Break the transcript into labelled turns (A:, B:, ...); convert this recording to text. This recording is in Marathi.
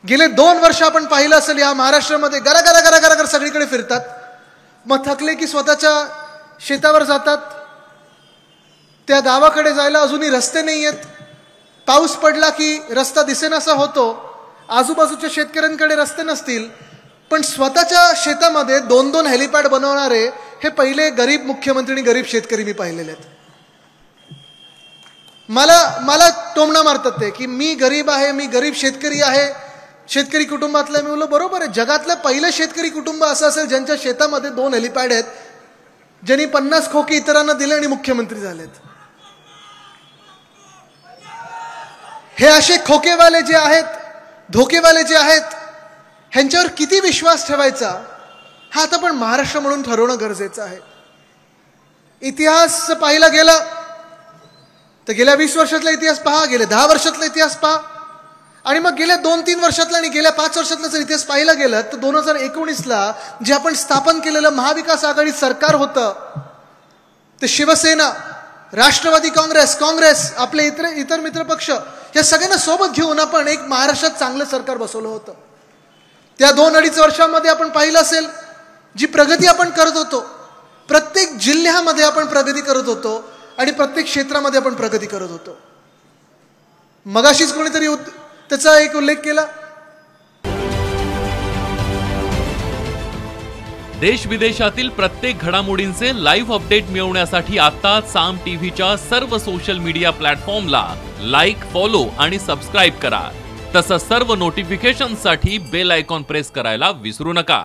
A: गेले 2 वर्ष आपण पाहिलं असेल या महाराष्ट्रामध्ये गरा सगळीकडे फिरतात, मग थकले की स्वतःच्या शेतावर जातात. त्या गावाकडे जायला अजूनही रस्ते नाही आहेत. पाऊस पडला की रस्ता दिसेनासा होतो. आजूबाजूच्या शेतकऱ्यांकडे रस्ते नसतील, पण स्वतःच्या शेतामध्ये 2-2 हेलिपॅड बनवणारे हे पहिले गरीब मुख्यमंत्री आणि गरीब शेतकरी मी पाहिलेले आहेत. मला टोमणा मारतात ते की मी गरीब आहे, मी गरीब शेतकरी आहे, शेतकरी कुटुंबातलं. मी बोललो बरोबर आहे. जगातलं पहिलं शेतकरी कुटुंब असं असेल ज्यांच्या शेतामध्ये 2 हेलिपॅड आहेत, ज्यांनी 50 खोके इतरांना दिले आणि मुख्यमंत्री झालेत. हे असे खोकेवाले जे आहेत, धोकेवाले जे आहेत, ह्यांच्यावर किती विश्वास ठेवायचा हा आता पण महाराष्ट्र म्हणून ठरवणं गरजेचं आहे. इतिहास पाहिला गेला तर गेल्या 20 वर्षातला इतिहास पहा, गेल्या 10 वर्षातला इतिहास पहा, आणि मग गेल्या 2-3 वर्षातला आणि गेल्या 5 वर्षातला जर इतिहास पाहिला गेला तर 2019ला जे आपण स्थापन केलेलं महाविकास आघाडी सरकार होतं, ते शिवसेना, राष्ट्रवादी काँग्रेस, आपले इतर मित्र पक्ष या सगळ्यांना सोबत घेऊन आपण एक महाराष्ट्रात चांगलं सरकार बसवलं होतं. त्या 2-2.5 वर्षांमध्ये आपण पाहिलं असेल जी प्रगती आपण करत होतो, प्रत्येक जिल्ह्यामध्ये आपण प्रगती करत होतो आणि प्रत्येक क्षेत्रामध्ये आपण प्रगती करत होतो. मगाशीच कोणीतरी त्याचा एक उल्लेख केला.
B: देश विदेशातील प्रत्येक घडामोडींचे लाईव्ह अपडेट मिळवण्यासाठी आता साम टीव्हीच्या सर्व सोशल मीडिया प्लॅटफॉर्मला लाईक, फॉलो आणि सबस्क्राईब करा. तसंच सर्व नोटिफिकेशनसाठी बेल आयकॉन प्रेस करायला विसरू नका.